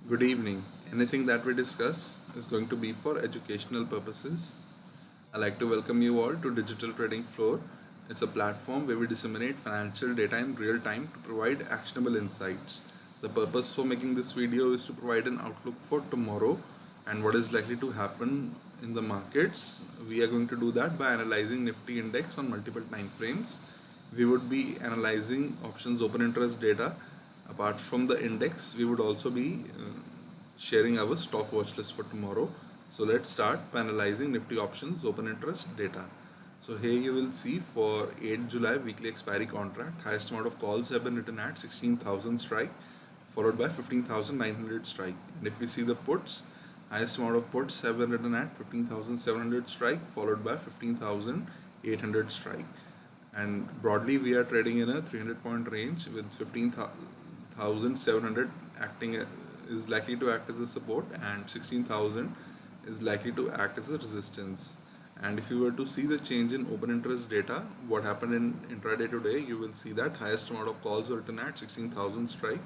Good evening. Anything that we discuss is going to be for educational purposes. I'd like to welcome you all to Digital Trading Floor. It's a platform where we disseminate financial data in real time to provide actionable insights. The purpose for making this video is to provide an outlook for tomorrow and what is likely to happen in the markets. We are going to do that by analyzing Nifty index on multiple time frames. We would be analyzing options open interest data. Apart from the index, we would also be sharing our stock watch list for tomorrow. So let's start by analyzing Nifty options open interest data. So here you will see for 8 July weekly expiry contract, highest amount of calls have been written at 16,000 strike, followed by 15,900 strike. And if we see the puts, highest amount of puts have been written at 15,700 strike, followed by 15,800 strike. And broadly, we are trading in a 300 point range with 15,700 acting is likely to act as a support and 16,000 is likely to act as a resistance. And if you were to see the change in open interest data, what happened in intraday today, you will see that highest amount of calls were written at 16,000 strike,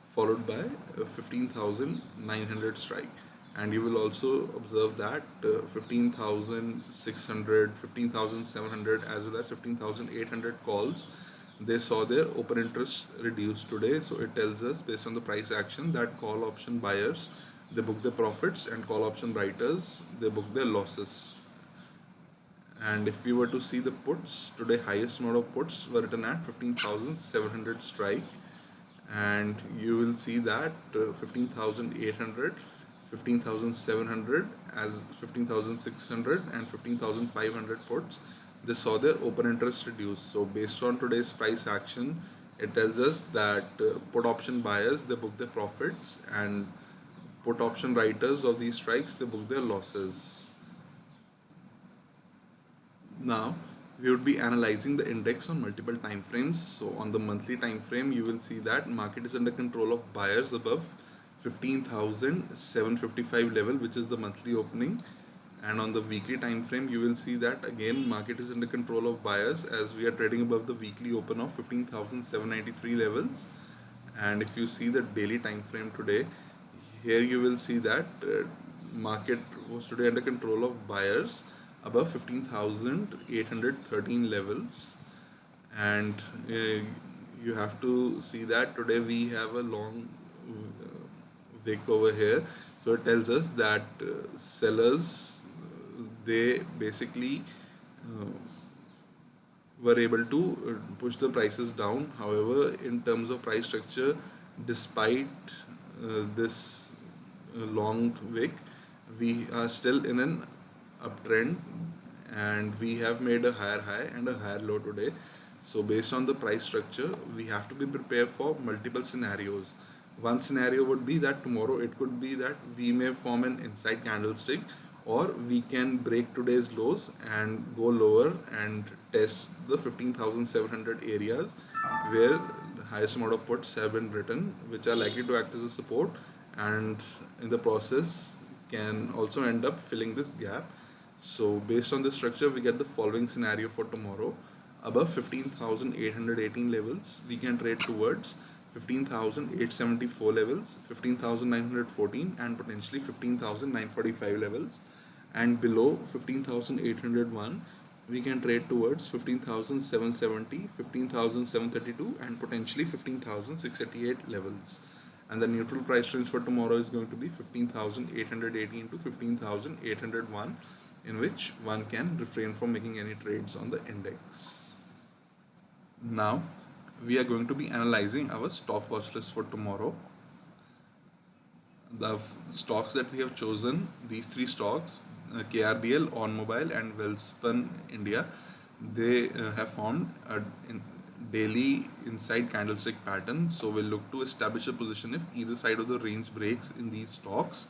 followed by 15,900 strike. And you will also observe that 15,600, 15,700 as well as 15,800 calls, they saw their open interest reduced today. So it tells us based on the price action that call option buyers, they book their profits, and call option writers, they book their losses. And if we were to see the puts today, highest amount of puts were written at 15,700 strike, and you will see that 15,800, 15,700 as 15,600 and 15,500 puts, they saw their open interest reduce. So based on today's price action, it tells us that put option buyers, they book their profits, and put option writers of these strikes, they book their losses. Now we would be analyzing the index on multiple time frames. So on the monthly time frame, you will see that market is under control of buyers above 15,755 level, which is the monthly opening. And on the weekly time frame, you will see that again market is under control of buyers as we are trading above the weekly open of 15,793 levels. And if you see the daily time frame today, here you will see that market was today under control of buyers above 15,813 levels. And you have to see that today we have a long wick over here. So it tells us that sellers, they basically were able to push the prices down. However, in terms of price structure, despite this long wick, we are still in an uptrend, and we have made a higher high and a higher low today. So based on the price structure, we have to be prepared for multiple scenarios. One scenario would be that tomorrow it could be that we may form an inside candlestick, or we can break today's lows and go lower and test the 15,700 areas where the highest amount of puts have been written, which are likely to act as a support, and in the process can also end up filling this gap. So based on this structure, we get the following scenario for tomorrow. Above 15,818 levels, we can trade towards 15,874 levels, 15,914 and potentially 15,945 levels. And below 15,801, we can trade towards 15,770, 15,732 and potentially 15,688 levels. And the neutral price range for tomorrow is going to be 15,818 to 15,801, in which one can refrain from making any trades on the index. Now we are going to be analyzing our stock watch list for tomorrow. The stocks that we have chosen, these three stocks, KRBL, OnMobile and Welspun India, they have formed a daily inside candlestick pattern. So we'll look to establish a position if either side of the range breaks in these stocks.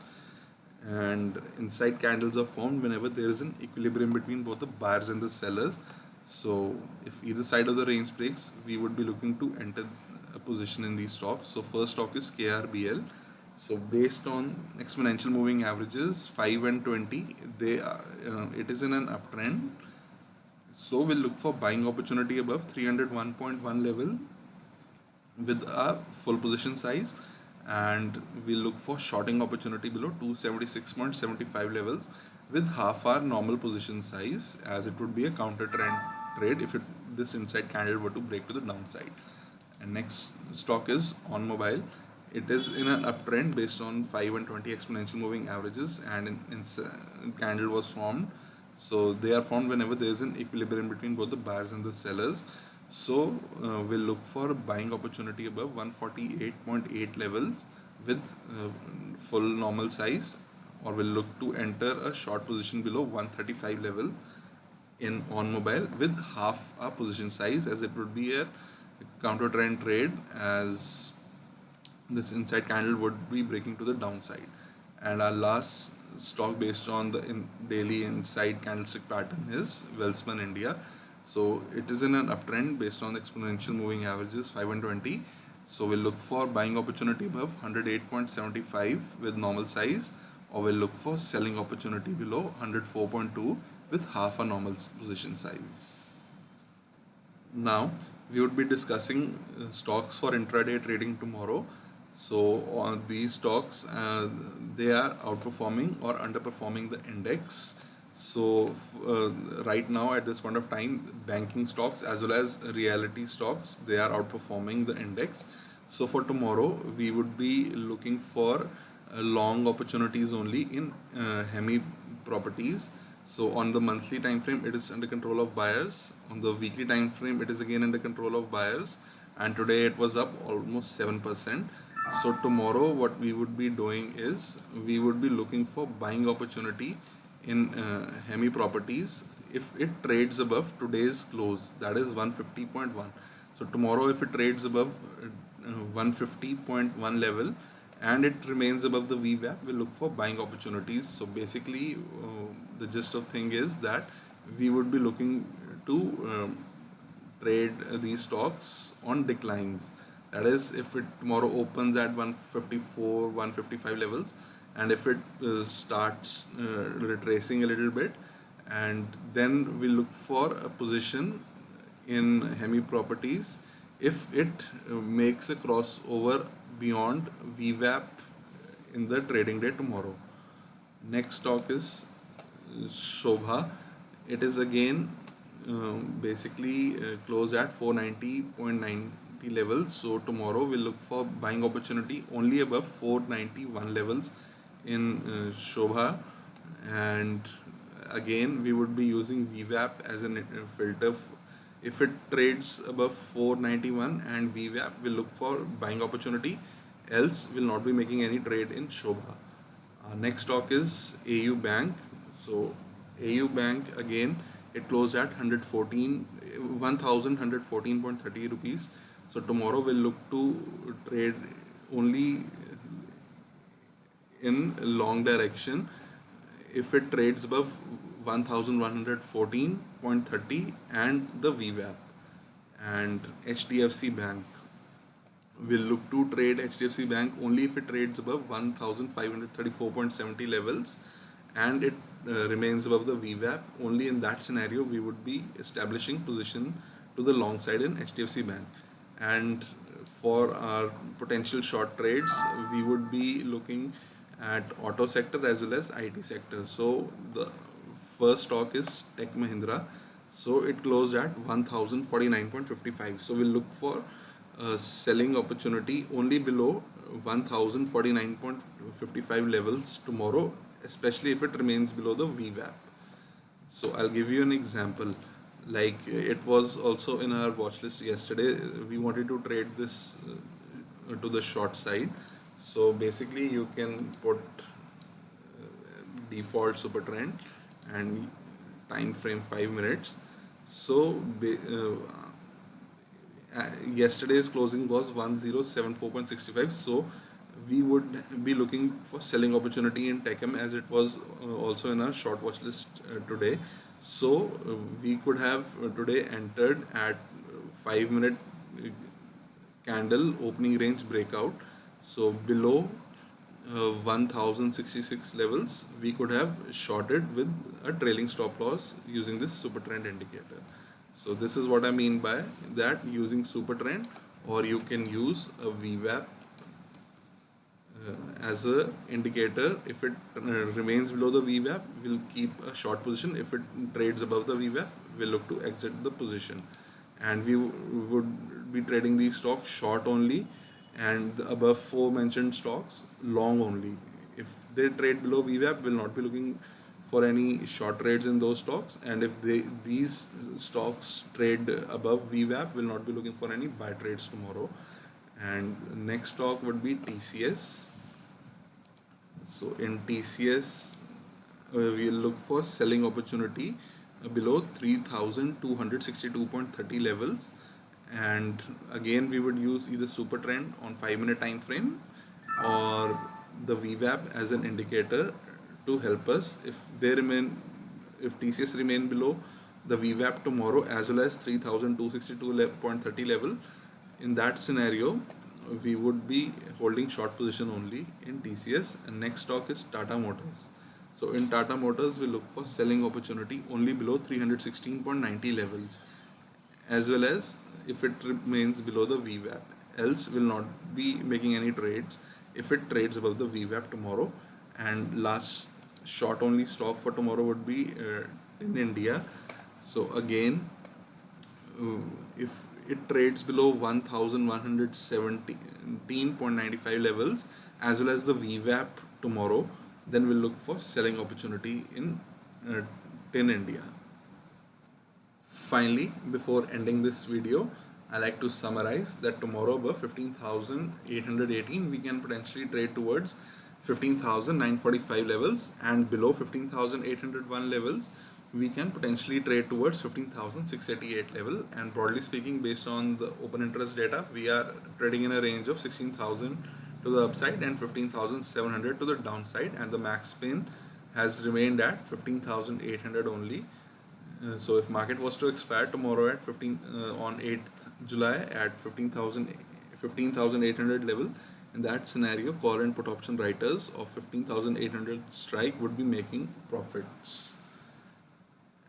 And inside candles are formed whenever there is an equilibrium between both the buyers and the sellers. So if either side of the range breaks, we would be looking to enter a position in these stocks. So first stock is KRBL. So based on exponential moving averages 5 and 20, they are, it is in an uptrend. So we'll look for buying opportunity above 301.1 level with a full position size, and we look for shorting opportunity below 276.75 levels with half our normal position size, as it would be a counter trend trade if this inside candle were to break to the downside. And next stock is OnMobile. It is in an uptrend based on 5 and 20 exponential moving averages, and candle was formed. So they are formed whenever there is an equilibrium between both the buyers and the sellers. So we'll look for buying opportunity above 148.8 levels with full normal size, or we'll look to enter a short position below 135 level in OnMobile with half a position size, as it would be a counter trend trade, as this inside candle would be breaking to the downside. And our last stock based on the daily inside candlestick pattern is Welspun India. So it is in an uptrend based on the exponential moving averages 5 and 20. So we'll look for buying opportunity above 108.75 with normal size, or we'll look for selling opportunity below 104.2 with half a normal position size. Now we would be discussing stocks for intraday trading tomorrow. So on these stocks, they are outperforming or underperforming the index. So right now at this point of time, banking stocks as well as reality stocks, they are outperforming the index. So for tomorrow, we would be looking for long opportunities only in Hemi properties. So on the monthly time frame, it is under control of buyers. On the weekly time frame, it is again under control of buyers. And today it was up almost 7%. So tomorrow what we would be doing is we would be looking for buying opportunity in Hemi properties if it trades above today's close, that is 150.1. So tomorrow if it trades above 150.1 level and it remains above the VWAP, we'll look for buying opportunities. So basically the gist of thing is that we would be looking to trade these stocks on declines. That is, if it tomorrow opens at 154, 155 levels, and if it starts retracing a little bit, and then we look for a position in Hemi properties if it makes a crossover beyond VWAP in the trading day tomorrow. Next stock is Sobha. It is again basically closed at 490.90 levels. So tomorrow we'll look for buying opportunity only above 491 levels in Sobha, and again we would be using VWAP as a filter. If it trades above 491 and VWAP, we'll look for buying opportunity, else we'll not be making any trade in Sobha. Next stock is AU Bank. So AU Bank, again it closed at 1114.30 rupees. So tomorrow we'll look to trade only in long direction if it trades above 1114.30 and the VWAP. And HDFC Bank, we'll look to trade HDFC Bank only if it trades above 1534.70 levels and it remains above the VWAP. Only in that scenario we would be establishing position to the long side in HDFC Bank. And for our potential short trades, we would be looking at auto sector as well as IT sector. So the first stock is Tech Mahindra. So it closed at 1049.55. So we'll look for selling opportunity only below 1049.55 levels tomorrow, especially if it remains below the VWAP. So I'll give you an example. Like it was also in our watch list yesterday, we wanted to trade this to the short side. So basically you can put default super trend and time frame 5 minutes. So yesterday's closing was 1074.65. So we would be looking for selling opportunity in Techem, as it was also in our short watch list today. So we could have today entered at 5-minute candle opening range breakout. So below 1066 levels, we could have shorted with a trailing stop loss using this super trend indicator. So this is what I mean by that, using super trend, or you can use a VWAP as a indicator. If it remains below the VWAP, we'll keep a short position. If it trades above the VWAP, we'll look to exit the position. And we would be trading these stocks short only, and the above four mentioned stocks long only. If they trade below VWAP, we'll not be looking for any short trades in those stocks, and if these stocks trade above VWAP, we'll not be looking for any buy trades tomorrow. And next stock would be TCS. So in TCS, we'll look for selling opportunity below 3262.30 levels, and again we would use either super trend on 5-minute time frame or the VWAP as an indicator to help us. If TCS remain below the VWAP tomorrow as well as 3262.30 level, in that scenario we would be holding short position only in TCS. And next stock is Tata Motors. So in Tata Motors, we look for selling opportunity only below 316.90 levels, as well as if it remains below the VWAP. Else, will not be making any trades if it trades above the VWAP tomorrow. And last short only stock for tomorrow would be in India. So again, if it trades below 1117.95 levels as well as the VWAP tomorrow, then we'll look for selling opportunity in TIN India. Finally, before ending this video, I like to summarize that tomorrow above 15,818 we can potentially trade towards 15,945 levels, and below 15,801 levels we can potentially trade towards 15,688 level. And broadly speaking, based on the open interest data, we are trading in a range of 16,000 to the upside and 15,700 to the downside, and the max spin has remained at 15,800 only. So if market was to expire tomorrow at on 8th July at 15,800 level, in that scenario, call and put option writers of 15,800 strike would be making profits.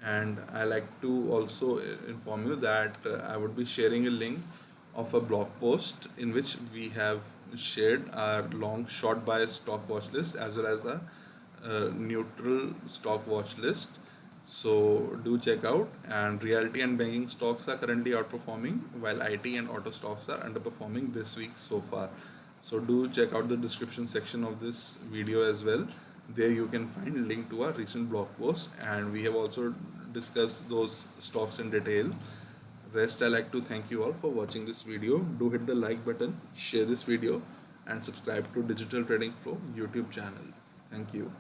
And I like to also inform you that I would be sharing a link of a blog post in which we have shared our long short bias stock watch list as well as a neutral stock watch list. So do check out. And realty and banking stocks are currently outperforming, while IT and auto stocks are underperforming this week so far. So do check out the description section of this video as well. There you can find a link to our recent blog post, and we have also discussed those stocks in detail. Rest, I like to thank you all for watching this video. Do hit the like button, share this video, and subscribe to Digital Trading Flow YouTube channel. Thank you.